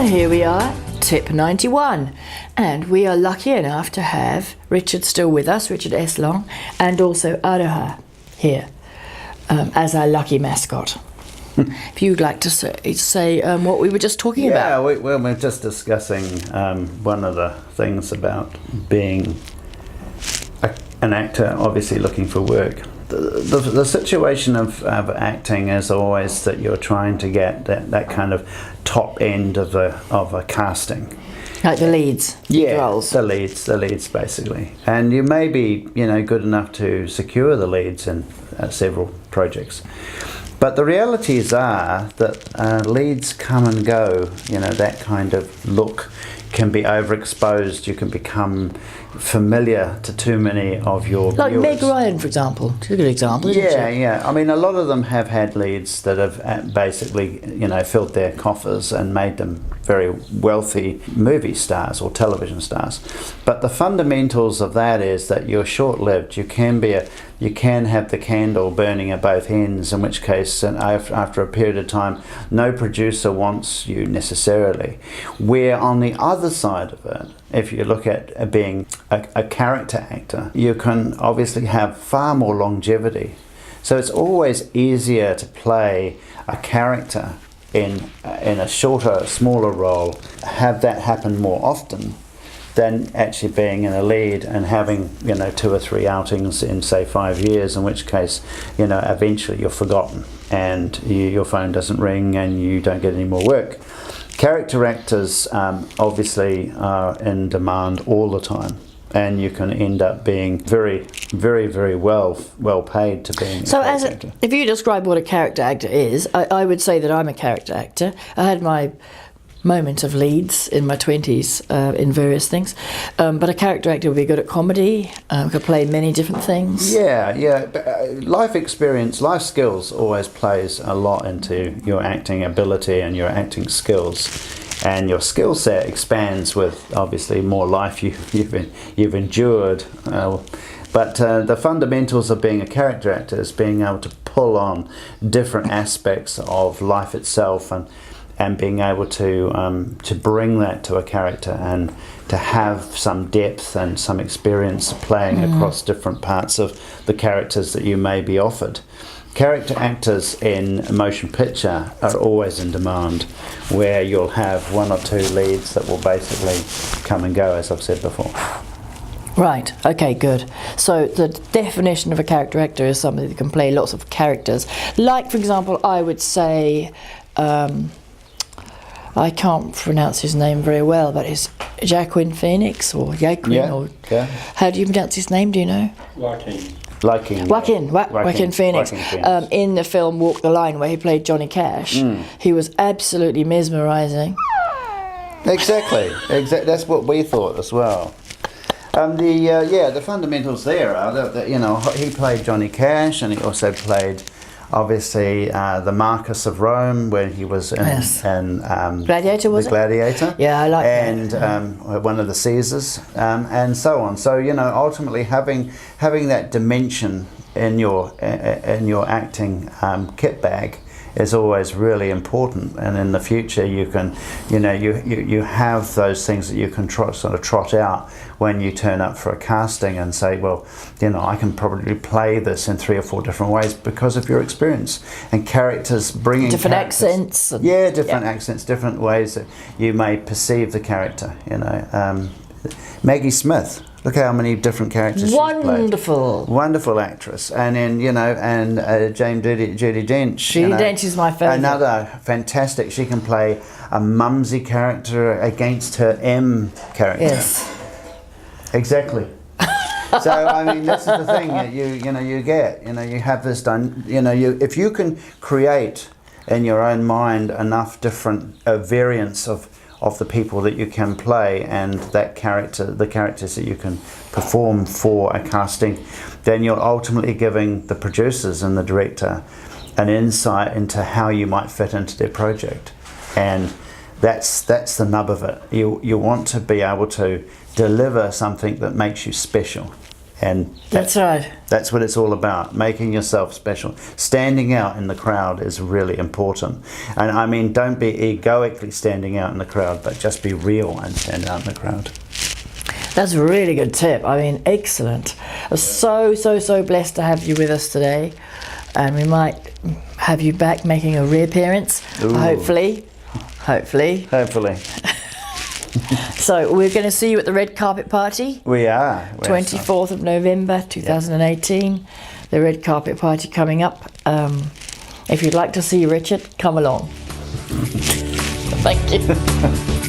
And here we are, tip 91. And we are lucky enough to have Richard still with us, Richard S. Long, and also Aroha here as our lucky mascot. If you'd like to say what we were just talking about. Yeah, we're just discussing one of the things about being an actor, obviously looking for work. The situation of acting is always that you're trying to get that kind of top end of a casting. Like the leads, roles. The leads basically. And you may be, good enough to secure the leads in several projects. But the realities are that leads come and go. That kind of look can be overexposed. You can become familiar to too many of your like viewers. Meg Ryan, for example. She's a good example, isn't she? Yeah. I mean, a lot of them have had leads that have basically, filled their coffers and made them very wealthy movie stars or television stars. But the fundamentals of that is that you're short-lived. You can have the candle burning at both ends, in which case, after a period of time, no producer wants you necessarily. Where on the other side of it, if you look at being a character actor, you can obviously have far more longevity. So it's always easier to play a character in a shorter, smaller role, have that happen more often than actually being in a lead and having 2 or 3 outings in say 5 years, in which case eventually you're forgotten and your phone doesn't ring and you don't get any more work. Character actors obviously are in demand all the time, and you can end up being very, very, very well paid to being a character actor. If you describe what a character actor is, I would say that I'm a character actor. I had my moment of leads in my 20s in various things, but a character actor would be good at comedy, could play many different things. Yeah. Life experience, life skills always plays a lot into your acting ability and your acting skills. And your skill set expands with obviously more life you've endured. But the fundamentals of being a character actor is being able to pull on different aspects of life itself and being able to bring that to a character and to have some depth and some experience playing across different parts of the characters that you may be offered. Character actors in motion picture are always in demand, where you'll have 1 or 2 leads that will basically come and go, as I've said before. Right, okay, good. So the definition of a character actor is somebody that can play lots of characters. Like, for example, I would say, I can't pronounce his name very well, but it's Joaquin Phoenix or Joaquin. Yeah. How do you pronounce his name, do you know? Joaquin Phoenix. In the film Walk the Line, where he played Johnny Cash, he was absolutely mesmerising. Exactly. That's what we thought as well. The fundamentals there are that he played Johnny Cash, and he also played obviously the Marquis of Rome, where he was in Gladiator, was the Gladiator. Yeah, I like and that. And one of the Caesars, and so on. So ultimately having that dimension in your acting kit bag is always really important, and in the future you can you have those things that you can sort of trot out when you turn up for a casting and say, well, I can probably play this in 3 or 4 different ways because of your experience and characters bringing different accents. Accents, different ways that you may perceive the character. Maggie Smith. Look how many different characters she's played. Wonderful actress. And then, Judi Dench. Judi Dench is my favourite. Another fantastic. She can play a mumsy character against her M character. Yes. Exactly. So, I mean, this is the thing that you get. You have this done. If you can create in your own mind enough different variants of the people that you can play and the characters that you can perform for a casting, then you're ultimately giving the producers and the director an insight into how you might fit into their project. And that's the nub of it. You want to be able to deliver something that makes you special. And That's right. that's what it's all about, making yourself special. Standing out in the crowd is really important. And I mean, don't be egoically standing out in the crowd, but just be real and stand out in the crowd. That's a really good tip. I mean, excellent. I'm so blessed to have you with us today. And we might have you back making a reappearance, Ooh. hopefully. Hopefully. So we're going to see you at the red carpet party. We are. 24th of November 2018. The red carpet party coming up. If you'd like to see Richard, come along. Thank you.